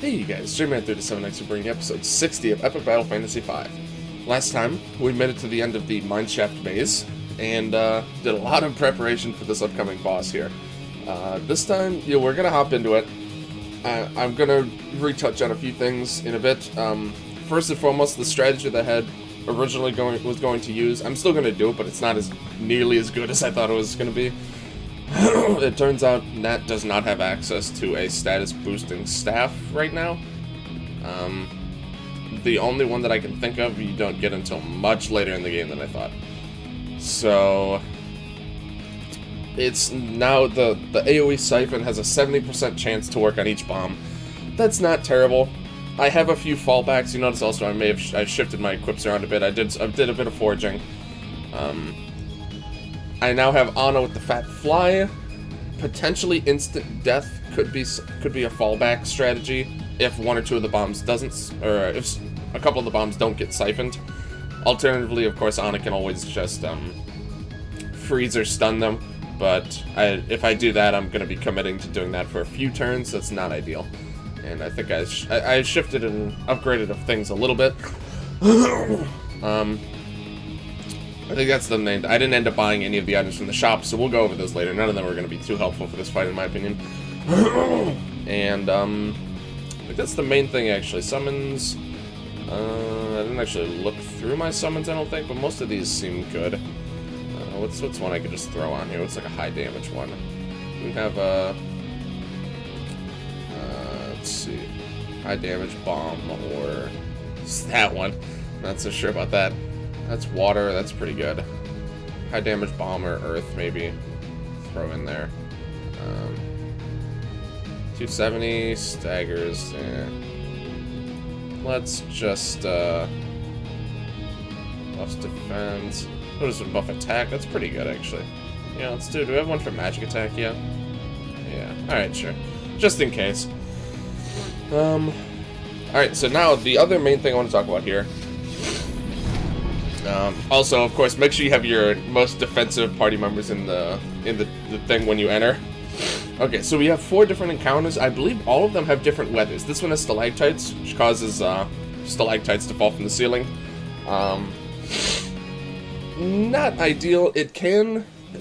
Hey you guys, J-Man37X bringing episode 60 of Epic Battle Fantasy V. Last time, we made it to the end of the Mineshaft Maze, and did a lot of preparation for this upcoming boss here. This time, we're gonna hop into it. I'm gonna retouch on a few things in a bit. First and foremost, the strategy that I had originally was going to use, I'm still gonna do it, but it's not as nearly as good as I thought it was gonna be. It turns out Nat does not have access to a status boosting staff right now. The only one that I can think of you don't get until much later in the game than I thought. So it's now the AoE siphon has a 70% chance to work on each bomb. That's not terrible. I have a few fallbacks. You notice also I shifted my equips around a bit. I did a bit of foraging. I now have Anna with the Fat Fly. Potentially instant death could be a fallback strategy if one or two of the bombs doesn't, or if a couple of the bombs don't get siphoned. Alternatively, of course, Anna can always just freeze or stun them. But if I do that, I'm going to be committing to doing that for a few turns. That's not ideal. And I think I shifted and upgraded of things a little bit. I think that's the main. I didn't end up buying any of the items from the shop, so we'll go over those later. None of them are going to be too helpful for this fight, in my opinion. And I think that's the main thing, actually. Summons. I didn't actually look through my summons, I don't think, but most of these seem good. What's one I could just throw on here? What's like a high damage one? We have a. Let's see, high damage bomb or that one. Not so sure about that. That's water, that's pretty good. High damage bomb or earth, maybe. Throw in there. 270, staggers. Let's just, buffs defense. What is it, buff attack? That's pretty good, actually. Yeah, let's do we have one for magic attack yet? Yeah, alright, sure. Just in case. Alright, so now the other main thing I want to talk about here. Also, of course, make sure you have your most defensive party members in the thing when you enter. Okay, so we have 4 different encounters. I believe all of them have different weathers. This one has stalactites, which causes stalactites to fall from the ceiling. Not ideal. It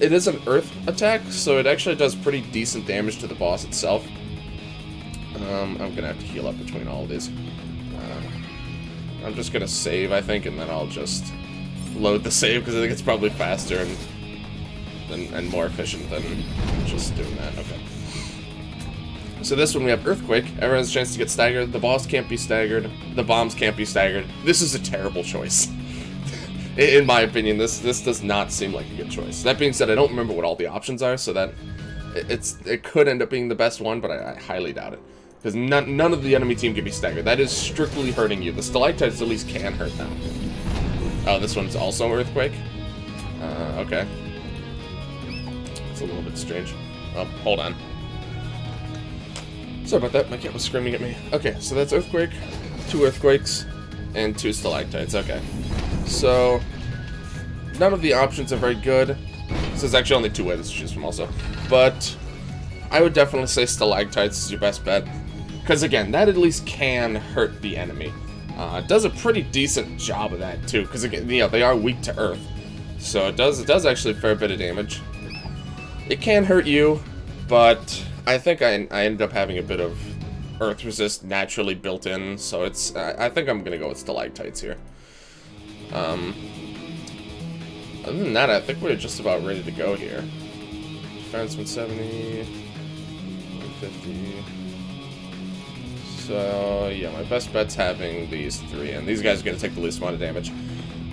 is an earth attack, so it actually does pretty decent damage to the boss itself. I'm gonna have to heal up between all of these. I'm just gonna save, I think, and then I'll just load the save, because I think it's probably faster and more efficient than just doing that. Okay. So this one we have Earthquake. Everyone has a chance to get staggered. The boss can't be staggered. The bombs can't be staggered. This is a terrible choice. In my opinion, this does not seem like a good choice. That being said, I don't remember what all the options are, so that it could end up being the best one, but I highly doubt it. Because none of the enemy team can be staggered. That is strictly hurting you. The stalactites at least can hurt them. Oh, this one's also Earthquake? Okay. It's a little bit strange. Oh, hold on. Sorry about that, my cat was screaming at me. Okay, so that's Earthquake, 2 Earthquakes, and 2 stalactites. Okay. So, none of the options are very good. So there's actually only 2 ways to choose from also. But I would definitely say stalactites is your best bet. Because again, that at least can hurt the enemy. It does a pretty decent job of that too. Because again, they are weak to earth. So it does actually a fair bit of damage. It can hurt you, but I think I ended up having a bit of earth resist naturally built in. So I think I'm gonna go with stalactites here. Other than that, I think we're just about ready to go here. Defense 170, 150. So yeah, my best bet's having these 3, and these guys are gonna take the least amount of damage.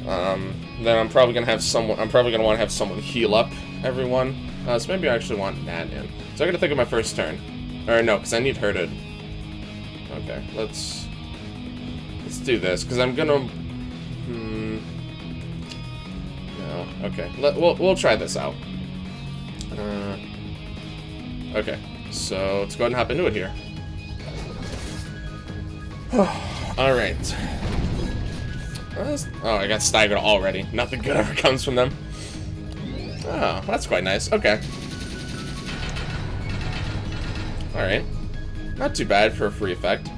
Then I'm probably gonna have someone. I'm probably gonna want to have someone heal up everyone. So maybe I actually want Nat in. So I gotta think of my first turn, or no, because I need her to. Okay, let's do this because I'm gonna. No, okay. We'll try this out. Okay, so let's go ahead and hop into it here. Alright. Oh, I got staggered already. Nothing good ever comes from them. Oh, that's quite nice. Okay. Alright. Not too bad for a free effect.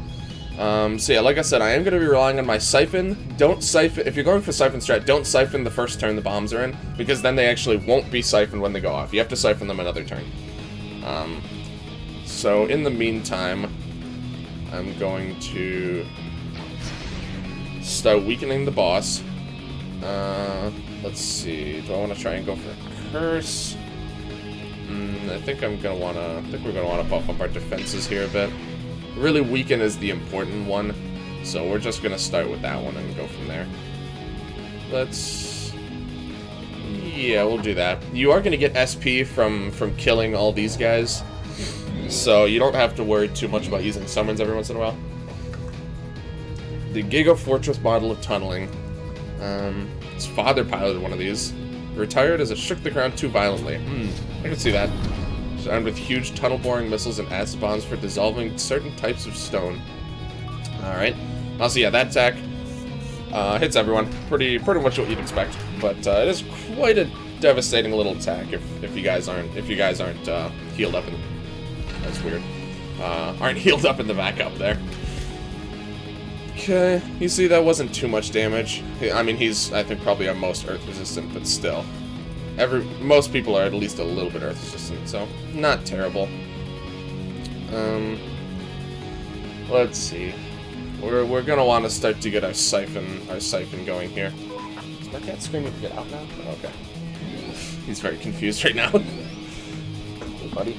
So yeah, like I said, I am going to be relying on my Siphon. Don't Siphon, if you're going for Siphon strat, don't Siphon the first turn the bombs are in, because then they actually won't be Siphoned when they go off. You have to Siphon them another turn. So in the meantime, I'm going to start weakening the boss. Let's see, do I want to try and go for a curse? I think we're gonna wanna buff up our defenses here a bit. Really, weaken is the important one, so we're just gonna start with that one and go from there. Yeah, we'll do that. You are gonna get SP from killing all these guys, so you don't have to worry too much about using summons every once in a while. The Giga Fortress model of tunneling. His father piloted one of these. Retired as it shook the ground too violently. I can see that. It's armed with huge tunnel-boring missiles and acid bombs for dissolving certain types of stone. Alright. Also, yeah, that attack hits everyone. Pretty much what you'd expect. But it is quite a devastating little attack if you guys aren't healed up in... That's weird. Aren't healed up in the backup there. Okay, you see that wasn't too much damage. I mean, he's, I think, probably our most earth resistant, but still. Most people are at least a little bit earth resistant, so not terrible. Let's see. We're gonna want to start to get our siphon going here. Is my cat screaming to get out now? Okay. He's very confused right now. Hey, buddy.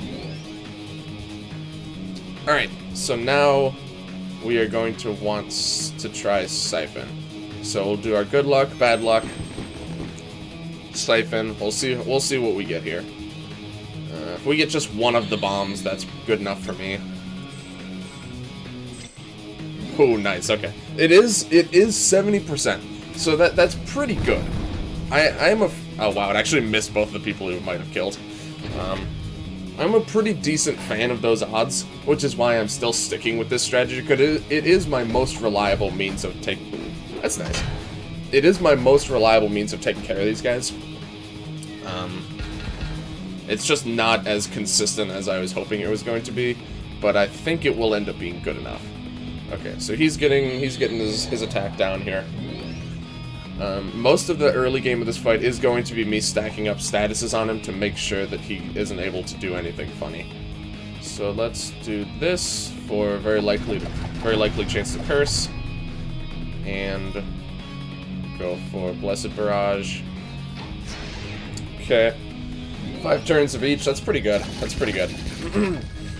Alright, so now we are going to want to try Siphon. So we'll do our good luck, bad luck, Siphon. We'll see what we get here. If we get just one of the bombs, that's good enough for me. Oh, nice. Okay, it is 70%. So that's pretty good. Oh wow, it actually missed both the people who might have killed. I'm a pretty decent fan of those odds, which is why I'm still sticking with this strategy, because it is my most reliable means of taking... That's nice. It is my most reliable means of taking care of these guys. It's just not as consistent as I was hoping it was going to be, but I think it will end up being good enough. Okay, so he's getting his attack down here. Most of the early game of this fight is going to be me stacking up statuses on him to make sure that he isn't able to do anything funny. So let's do this for a very likely chance to curse, and go for Blessed Barrage. Okay, 5 turns of each. That's pretty good. That's pretty good.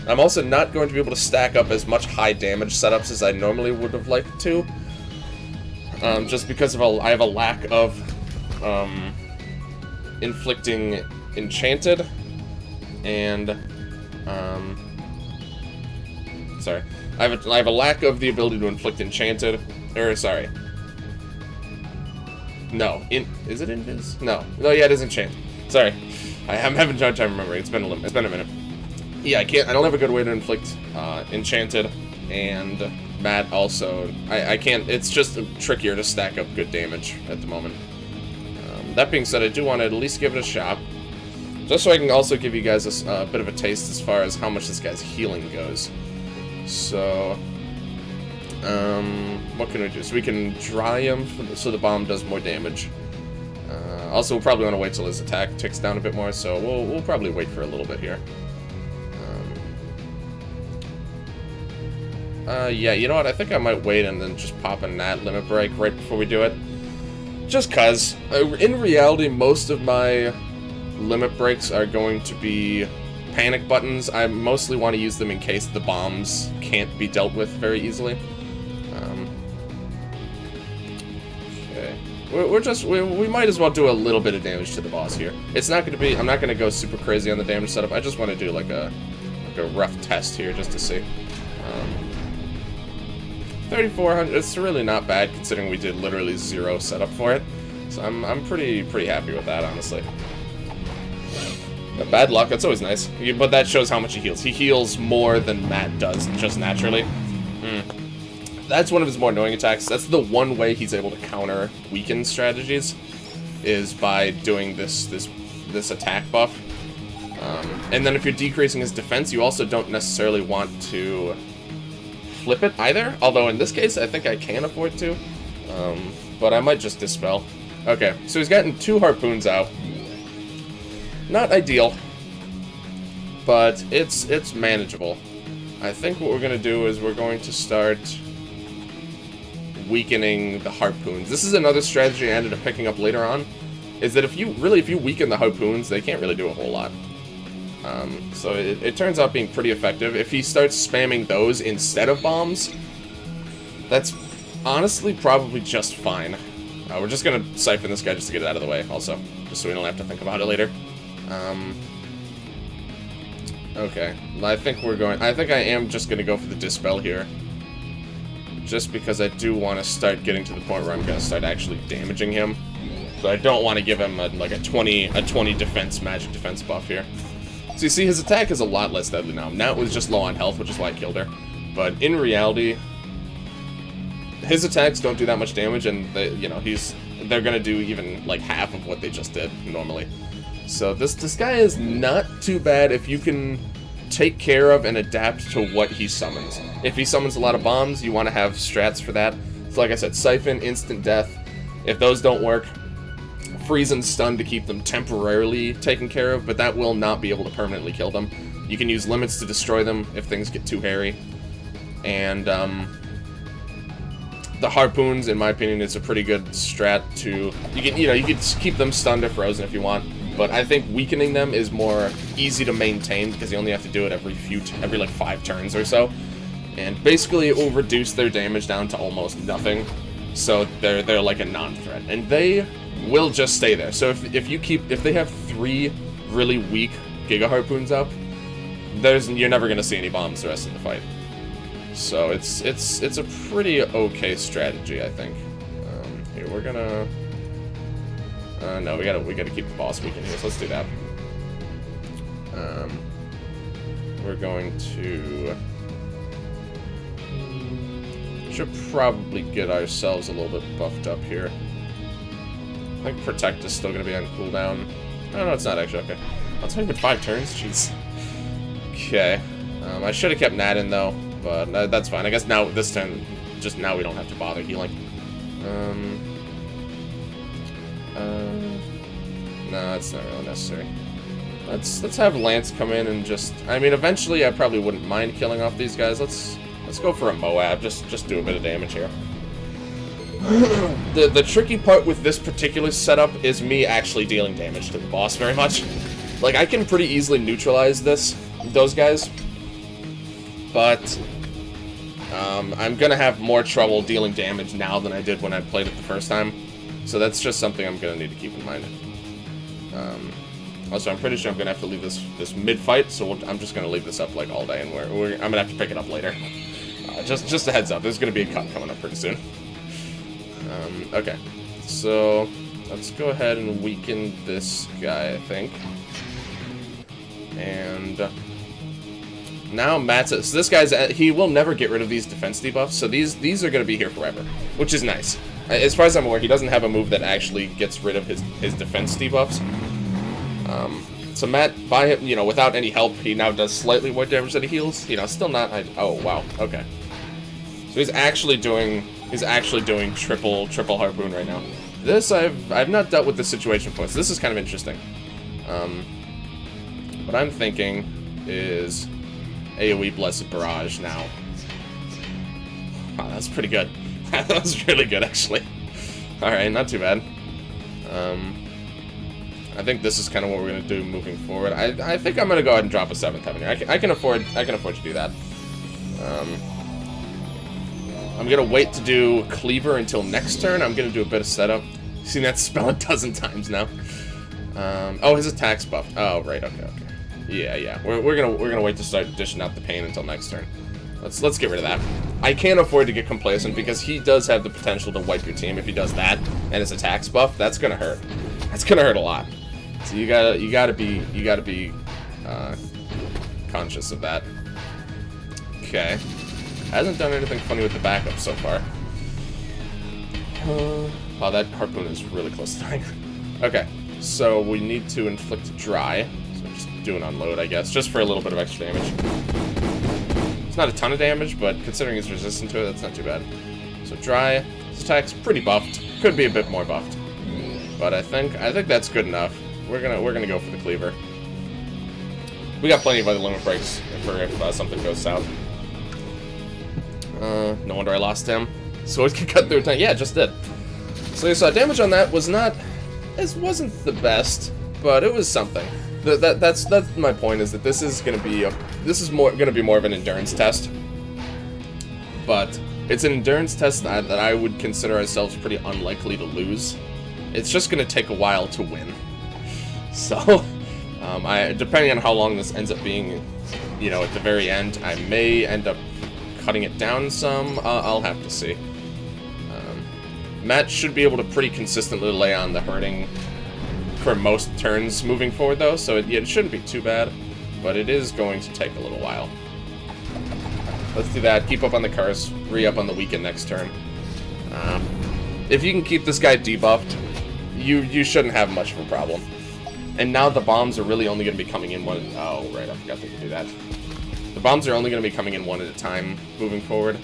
I'm also not going to be able to stack up as much high damage setups as I normally would have liked to. Just because I have a lack of inflicting enchanted, and sorry, I have a lack of the ability to inflict enchanted, or sorry, no, is it invis? No, yeah, it is enchanted. Sorry, I'm having a hard time remembering. It's been a minute. Yeah, I don't have a good way to inflict enchanted, and Matt also, I can't, it's just trickier to stack up good damage at the moment. That being said, I do want to at least give it a shot, just so I can also give you guys a bit of a taste as far as how much this guy's healing goes. So, what can we do? So we can dry him so the bomb does more damage. Also, we'll probably want to wait till his attack ticks down a bit more, so we'll probably wait for a little bit here. Yeah, you know what? I think I might wait and then just pop a Nat limit break right before we do it. Just cause. In reality, most of my limit breaks are going to be panic buttons. I mostly want to use them in case the bombs can't be dealt with very easily. Okay. We might as well do a little bit of damage to the boss here. It's not going to be, I'm not going to go super crazy on the damage setup. I just want to do like a rough test here just to see. 3,400, it's really not bad considering we did literally 0 setup for it. So I'm pretty happy with that, honestly. But bad luck, that's always nice. But that shows how much he heals. He heals more than Matt does, just naturally. That's one of his more annoying attacks. That's the one way he's able to counter weaken strategies, is by doing this attack buff. And then if you're decreasing his defense, you also don't necessarily want to flip it either, although in this case I think I can afford to. But I might just dispel. Okay, so he's gotten 2 harpoons out. Not ideal, but it's manageable. I think what we're going to do is we're going to start weakening the harpoons. This is another strategy I ended up picking up later on, is that if you weaken the harpoons, they can't really do a whole lot. So it turns out being pretty effective. If he starts spamming those instead of bombs, that's honestly probably just fine. We're just gonna siphon this guy just to get it out of the way, also, just so we don't have to think about it later. Okay, I think I am just gonna go for the dispel here, just because I do want to start getting to the point where I'm gonna start actually damaging him. So I don't want to give him like a 20 defense, magic defense buff here. So you see, his attack is a lot less deadly now. Now it was just low on health, which is why I killed her. But in reality, his attacks don't do that much damage, and they're gonna do even like half of what they just did normally. So this guy is not too bad if you can take care of and adapt to what he summons. If he summons a lot of bombs, you want to have strats for that. So like I said, siphon, instant death. If those don't work, freeze and stun to keep them temporarily taken care of, but that will not be able to permanently kill them. You can use limits to destroy them if things get too hairy. And the harpoons, in my opinion, is a pretty good strat to... You can keep them stunned or frozen if you want, but I think weakening them is more easy to maintain because you only have to do it every like 5 turns or so. And basically it will reduce their damage down to almost nothing. So they're like a non-threat. And they will just stay there. So if they have 3 really weak Giga Harpoons up, you're never gonna see any bombs the rest of the fight. So it's a pretty okay strategy, I think. Here we're gonna no, we gotta keep the boss weakened here, so let's do that. We're going to should probably get ourselves a little bit buffed up here. I think Protect is still gonna be on cooldown. No, it's not actually. Okay, that's only been 5 turns. Jeez. Okay, I should have kept Nat in though, but that's fine. I guess now this turn, just now we don't have to bother healing. No, it's not really necessary. Let's have Lance come in and just... I mean, eventually I probably wouldn't mind killing off these guys. Let's go for a Moab. Just do a bit of damage here. The tricky part with this particular setup is me actually dealing damage to the boss very much. Like, I can pretty easily neutralize those guys, but I'm gonna have more trouble dealing damage now than I did when I played it the first time. So that's just something I'm gonna need to keep in mind. Also, I'm pretty sure I'm gonna have to leave this mid-fight, so I'm just gonna leave this up like all day, and I'm gonna have to pick it up later. Just a heads up, there's gonna be a cut coming up pretty soon. Okay, so let's go ahead and weaken this guy, I think. And now Matt's... So this guy's... he will never get rid of these defense debuffs, so these are going to be here forever, which is nice. As far as I'm aware, he doesn't have a move that actually gets rid of his defense debuffs. So Matt, without any help, he now does slightly more damage than he heals. Still not... oh, wow, okay. So he's actually doing triple harpoon right now. This, I've not dealt with this situation before, so this is kind of interesting. What I'm thinking is AoE Blessed Barrage now. Wow, that's pretty good. That was really good, actually. Alright, not too bad. I think this is kind of what we're going to do moving forward. I think I'm going to go ahead and drop a 7th heaven here. I can afford to do that. I'm going to wait to do Cleaver until next turn. I'm going to do a bit of setup. Seen that spell a dozen times now. Oh, his attack's buffed. Oh, right, okay. Yeah. We're gonna wait to start dishing out the pain until next turn. Let's get rid of that. I can't afford to get complacent because he does have the potential to wipe your team if he does that, and his attack's buff. That's gonna hurt. That's gonna hurt a lot. So you gotta be conscious of that. Okay. Hasn't done anything funny with the backup so far. Oh, that harpoon is really close to dying. Okay, so we need to inflict dry. So just do an unload, I guess, just for a little bit of extra damage. It's not a ton of damage, but considering he's resistant to it, that's not too bad. So dry. His attack's pretty buffed. Could be a bit more buffed, but I think that's good enough. We're gonna go for the cleaver. We got plenty of other limit breaks if something goes south. No wonder I lost him. So it could cut through a tank. Yeah, it just did. So you saw damage on that wasn't the best, but it was something. That's my point, is that this is gonna be more of an endurance test. But it's an endurance test that I would consider ourselves pretty unlikely to lose. It's just gonna take a while to win. So, depending on how long this ends up being, you know, at the very end, I may end up cutting it down some. I'll have to see. Matt should be able to pretty consistently lay on the hurting for most turns moving forward, though, so it shouldn't be too bad, but it is going to take a little while. Let's do that. Keep up on the curse. Re-up on the weaken next turn. If you can keep this guy debuffed, you shouldn't have much of a problem. And now the bombs are really only going to be coming in one... Oh, right, I forgot to do that. The bombs are only going to be coming in one at a time moving forward.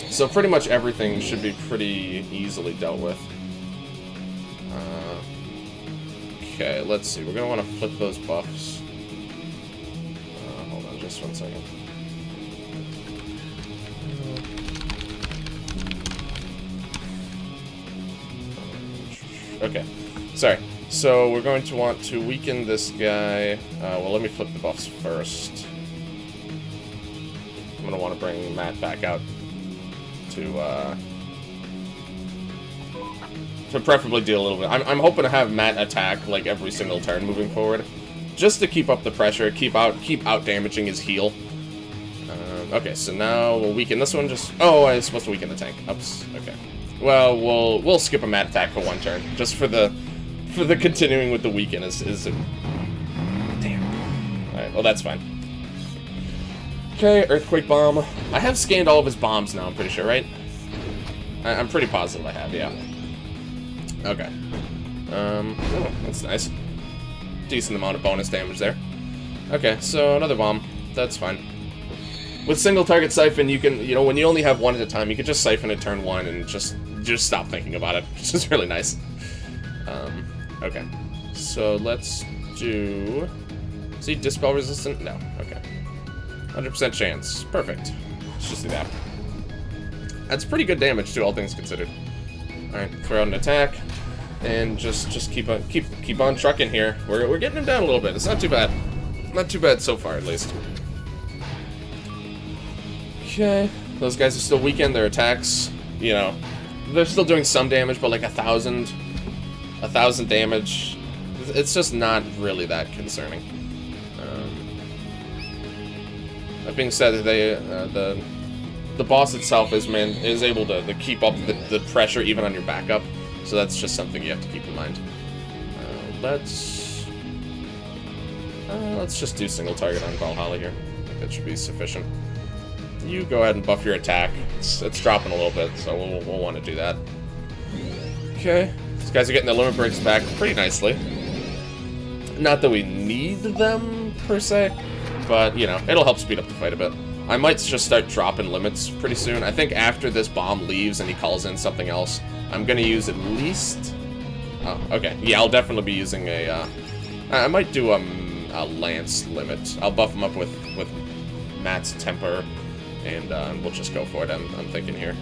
So pretty much everything should be pretty easily dealt with. Okay, let's see. We're going to want to flip those buffs. Hold on just 1 second. Okay, sorry. So we're going to want to weaken this guy. Well, let me flip the buffs first. I'm going to want to bring Matt back out to preferably deal a little bit. I'm hoping to have Matt attack like every single turn moving forward, just to keep up the pressure, keep out damaging his heal. Okay, so now we'll weaken this one. Oh, I was supposed to weaken the tank. Oops. Okay. Well, we'll skip a Matt attack for 1 turn, just for the continuing with the weaken is damn. All right. Well, that's fine. Okay, Earthquake Bomb. I have scanned all of his bombs now, I'm pretty sure, right? I'm pretty positive I have, yeah. Okay. Oh, that's nice. Decent amount of bonus damage there. Okay, so another bomb. That's fine. With single target siphon, you can, you know, when you only have one at a time, you can just siphon at turn 1 and just stop thinking about it, which is really nice. Okay. So let's do... Is he dispel resistant? No. Okay. 100% chance. Perfect. Let's just do that. That's pretty good damage, too, all things considered. Alright, throw out an attack. And just keep on trucking here. We're getting him down a little bit. It's not too bad. Not too bad so far, at least. Okay. Those guys are still weakened. Their attacks, you know, they're still doing some damage, but like 1,000 damage. It's just not really that concerning. That being said, the boss itself is able to keep up the pressure even on your backup, so that's just something you have to keep in mind. Let's just do single target on Valhalla here. I think that should be sufficient. You go ahead and buff your attack. It's dropping a little bit, so we'll want to do that. Okay, these guys are getting their limit breaks back pretty nicely. Not that we need them per se, but you know, it'll help speed up the fight a bit. I might just start dropping limits pretty soon. I think after this bomb leaves and he calls in something else, I'm gonna use at least... Oh, okay. Yeah, I'll definitely be using a... I might do a lance limit. I'll buff him up with Matt's temper, and we'll just go for it. I'm thinking here.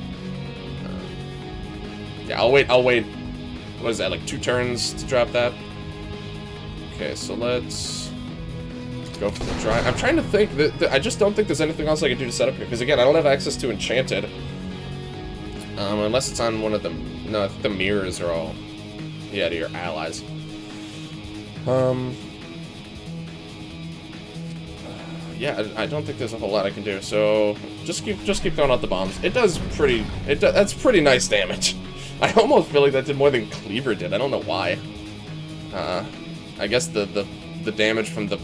Yeah, I'll wait. What is that, like 2 turns to drop that? Okay, so let's go for the dry. I'm trying to think. I just don't think there's anything else I can do to set up here, because again, I don't have access to Enchanted. Unless it's on one of them. No, I think the mirrors are all... Yeah, to your allies. Yeah, I don't think there's a whole lot I can do. So just keep throwing out the bombs. That's pretty nice damage. I almost feel like that did more than Cleaver did. I don't know why. I guess the damage from the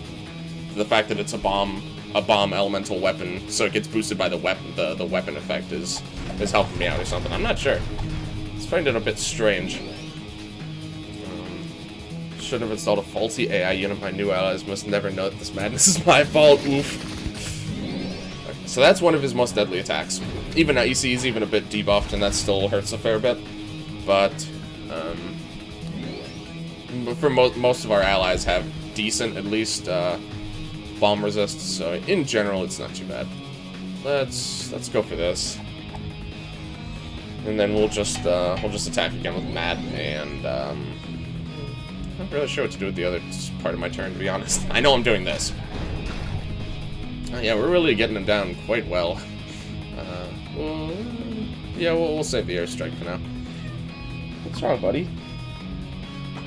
fact that it's a bomb elemental weapon, so it gets boosted by the weapon effect is helping me out or something. I'm not sure. It's finding it a bit strange. Should have installed a faulty AI unit. My new allies must never know that this madness is my fault. Oof. Okay, so that's one of his most deadly attacks. Even now, you see he's even a bit debuffed, and that still hurts a fair bit. But for most of our allies have decent, at least, bomb resist. So in general, it's not too bad. Let's go for this. And then we'll just attack again with Matt, and I'm not really sure what to do with the other part of my turn, to be honest. I know I'm doing this. Oh, yeah, we're really getting him down quite well. Yeah, we'll save the airstrike for now. What's wrong, buddy?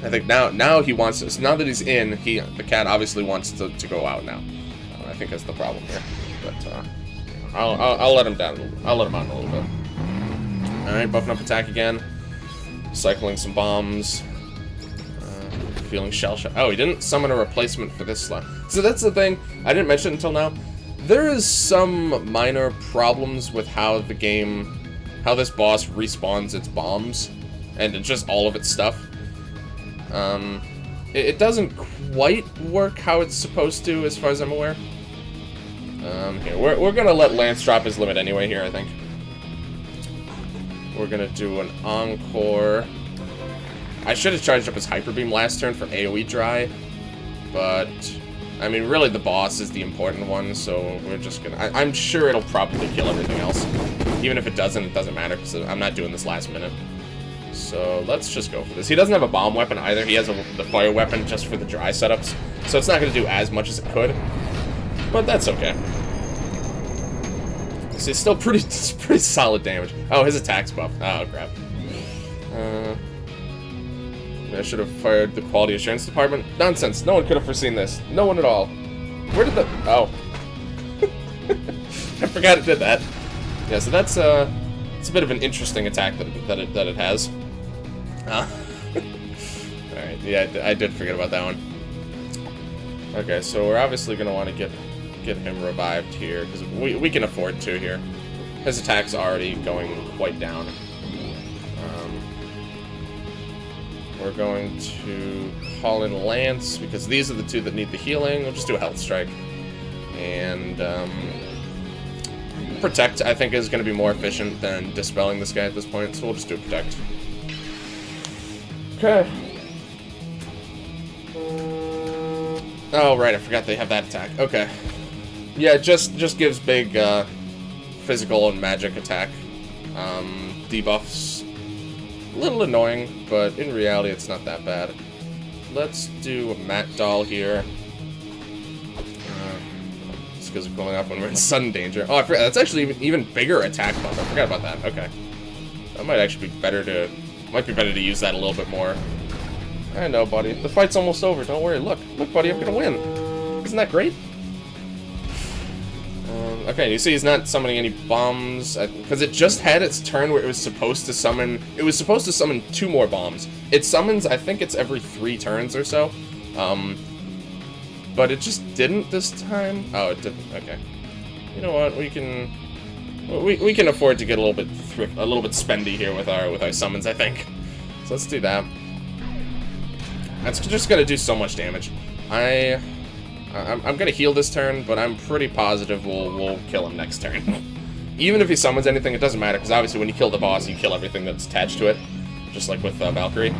I think now he wants us. Now that he's in, the cat obviously wants to go out now. I think that's the problem here. But I'll let him down. I'll let him out in a little bit. Alright, buffing up attack again. Cycling some bombs. Feeling shell shock. Oh, he didn't summon a replacement for this slot. So that's the thing. I didn't mention it until now. There is some minor problems with how this boss respawns its bombs. And it's just all of its stuff. It doesn't quite work how it's supposed to, as far as I'm aware. Here, we're gonna let Lance drop his limit anyway here, I think. We're gonna do an encore. I should have charged up his Hyper Beam last turn for AoE dry, but I mean, really the boss is the important one, so we're just gonna... I'm sure it'll probably kill everything else. Even if it doesn't matter, because I'm not doing this last minute. So let's just go for this. He doesn't have a bomb weapon either. He has the fire weapon just for the dry setups, so it's not going to do as much as it could, but that's okay. So it's still pretty solid damage. Oh, his attack's buff. Oh, crap. I should have fired the quality assurance department. Nonsense. No one could have foreseen this. No one at all. Where did the... Oh. I forgot it did that. Yeah, so that's it's a bit of an interesting attack that it has. Alright, yeah, I did forget about that one. Okay, so we're obviously going to want to get him revived here, because we can afford to here. His attack's already going quite down. We're going to call in Lance, because these are the two that need the healing. We'll just do a health strike. And Protect, I think, is going to be more efficient than dispelling this guy at this point, so we'll just do a Protect. Okay. Oh, right, I forgot they have that attack. Okay. Yeah, it just gives big physical and magic attack debuffs. A little annoying, but in reality it's not that bad. Let's do a Matt doll here. Skills are cooling off when we're in sudden danger. Oh, I forgot. That's actually even bigger attack buff. I forgot about that. Okay. That might actually be better to... Might be better to use that a little bit more. I know, buddy. The fight's almost over. Don't worry. Look, buddy, I'm gonna win. Isn't that great? Okay, you see he's not summoning any bombs, because it just had its turn where it was supposed to summon... It was supposed to summon 2 more bombs. It summons, I think it's every 3 turns or so. But it just didn't this time. Oh, it didn't. Okay. You know what? We can afford to get a little bit spendy here with our summons, I think. So let's do that. That's just gonna do so much damage. I'm gonna heal this turn, but I'm pretty positive we'll kill him next turn. Even if he summons anything, it doesn't matter, because obviously when you kill the boss, you kill everything that's attached to it. Just like with Valkyrie.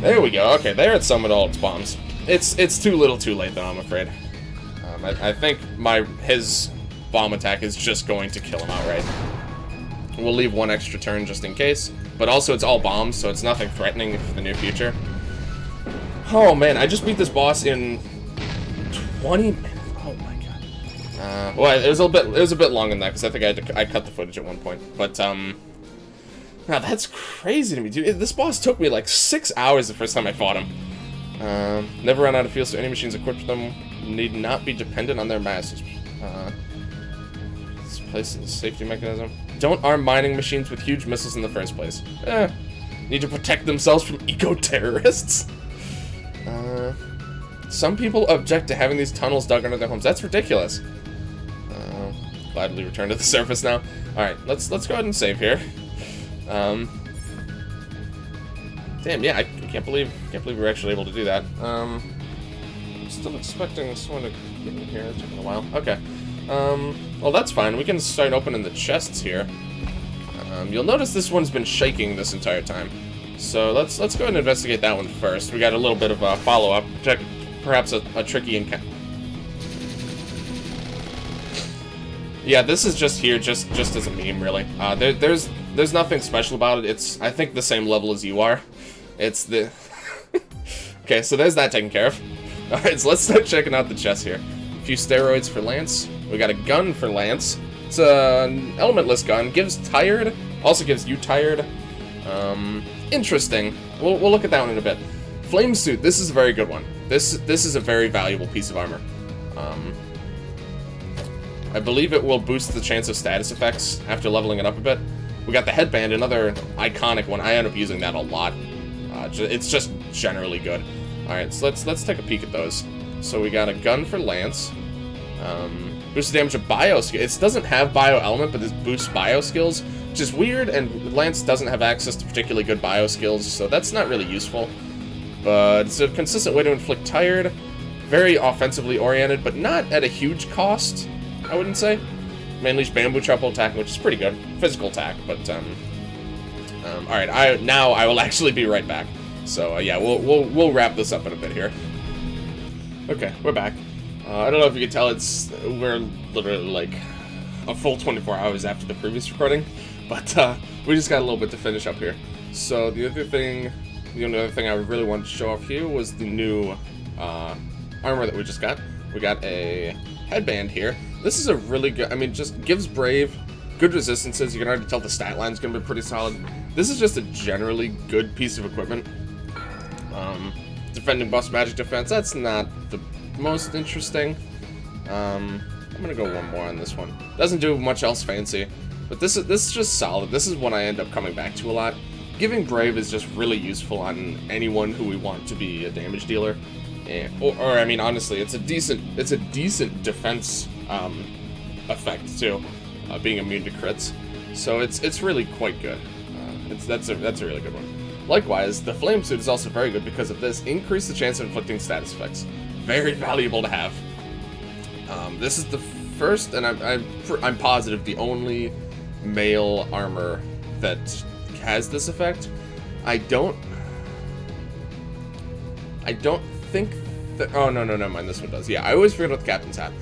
There we go. Okay, there it summoned all its bombs. It's too little too late, though, I'm afraid. I think his bomb attack is just going to kill him outright. We'll leave 1 extra turn just in case. But also, it's all bombs, so it's nothing threatening for the near future. Oh, man, I just beat this boss in 20 minutes. Oh, my God. Well, it was a bit longer than that, because I think I cut the footage at one point. But, now, that's crazy to me, dude. This boss took me, like, 6 hours the first time I fought him. Never run out of fuel, so any machines equipped with them need not be dependent on their masses. This place is a safety mechanism. Don't arm mining machines with huge missiles in the first place. Need to protect themselves from eco-terrorists. Some people object to having these tunnels dug under their homes. That's ridiculous. Gladly return to the surface now. Alright, let's go ahead and save here. Damn, yeah, I Can't believe we were actually able to do that. I'm still expecting someone to get in here. It's taking a while. Okay. Well, that's fine. We can start opening the chests here. You'll notice this one's been shaking this entire time. So let's go ahead and investigate that one first. We got a little bit of a follow-up. Check perhaps a tricky encounter. Yeah, this is just here, just as a meme, really. There's nothing special about it. It's, I think, the same level as you are. It's the... Okay, so there's that taken care of. Alright, so let's start checking out the chest here. A few steroids for Lance. We got a gun for Lance. It's an elementless gun. Gives tired. Also gives you tired. Interesting. We'll look at that one in a bit. Flame suit. This is a very good one. This is a very valuable piece of armor. I believe it will boost the chance of status effects after leveling it up a bit. We got the headband, another iconic one. I end up using that a lot. It's just generally good. Alright, so let's take a peek at those. So we got a gun for Lance. Boosts the damage of bio skills. It doesn't have bio element, but this boosts bio skills, which is weird, and Lance doesn't have access to particularly good bio skills, so that's not really useful. But it's a consistent way to inflict tired. Very offensively oriented, but not at a huge cost, I wouldn't say. Unleash bamboo chop while attacking, which is pretty good. Physical attack, but alright, now I will actually be right back. So yeah, we'll wrap this up in a bit here. Okay, we're back. I don't know if you can tell, we're literally like a full 24 hours after the previous recording, but we just got a little bit to finish up here. So the only other thing I really wanted to show off here was the new armor that we just got. We got a headband here. This is a really good, I mean, just gives Brave, good resistances. You can already tell the stat line's gonna be pretty solid. This is just a generally good piece of equipment. Defending buffs magic defense, that's not the most interesting. I'm gonna go one more on this one. Doesn't do much else fancy, but this is just solid. This is one I end up coming back to a lot. Giving Brave is just really useful on anyone who we want to be a damage dealer. Or I mean, honestly, it's a decent defense effect too, being immune to crits. So it's really quite good. That's a really good one. Likewise, the flame suit is also very good because of this. Increase the chance of inflicting status effects. Very valuable to have. This is the first, and I'm positive the only male armor that has this effect. I don't think that. Oh no, never mind. This one does. Yeah, I always forget about the captain's hat.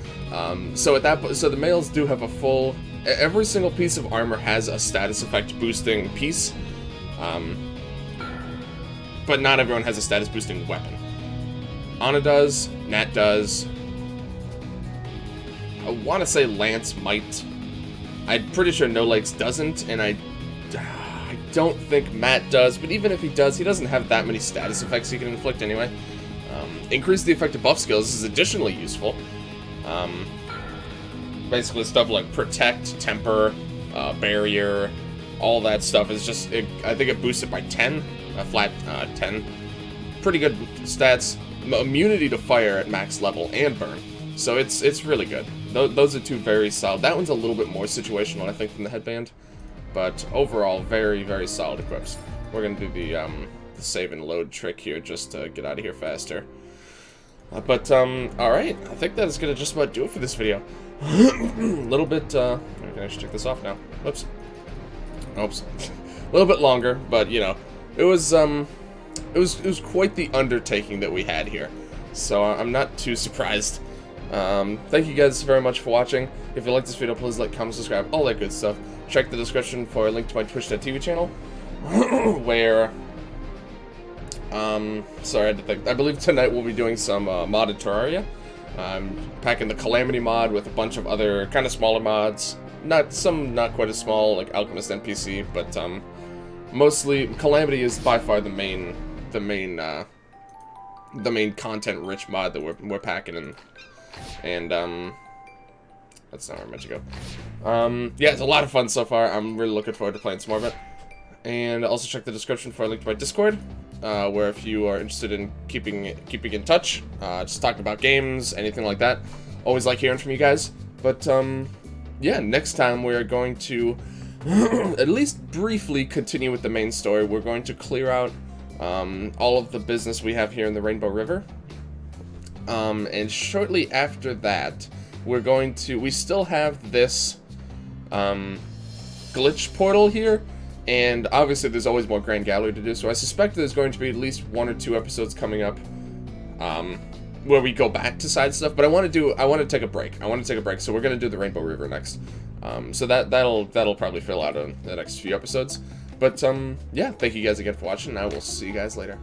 So the males do have a full. Every single piece of armor has a status effect boosting piece. But not everyone has a status boosting weapon. Ana does, Nat does. I want to say Lance might. I'm pretty sure No Legs doesn't, and I don't think Matt does, but even if he does, he doesn't have that many status effects he can inflict anyway. Increase the effect of buff skills. This is additionally useful. Basically stuff like Protect, Temper, Barrier, all that stuff is just, I think it boosts it by 10, a flat 10. Pretty good stats. Immunity to fire at max level and burn. So it's really good. Those are two very solid. That one's a little bit more situational, I think, than the headband. But overall, very, very solid equips. We're going to do the save and load trick here just to get out of here faster. Alright. I think that is going to just about do it for this video. Little bit, I can actually check this off now. Whoops. Oops. A little bit longer, but, you know, it was quite the undertaking that we had here. So I'm not too surprised. Thank you guys very much for watching. If you like this video, please like, comment, subscribe, all that good stuff. Check the description for a link to my Twitch.tv channel, where, sorry, I had to think. I believe tonight we'll be doing some modded Terraria. I'm packing the Calamity mod with a bunch of other kind of smaller mods. Not quite as small, like Alchemist NPC, but mostly Calamity is by far the main content-rich mod that we're packing in. And that's not where I meant to go. Yeah, it's a lot of fun so far. I'm really looking forward to playing some more of it. And also check the description for a link to my Discord, where if you are interested in keeping in touch, just talking about games, anything like that. Always like hearing from you guys. But yeah, next time we're going to at least briefly continue with the main story. We're going to clear out all of the business we have here in the Rainbow River. And shortly after that, we still have this glitch portal here, and obviously there's always more Grand Gallery to do, so I suspect there's going to be at least 1 or 2 episodes coming up where we go back to side stuff, but I want to take a break. So we're going to do the Rainbow River next. So that'll probably fill out in the next few episodes. But yeah, thank you guys again for watching, and I will see you guys later.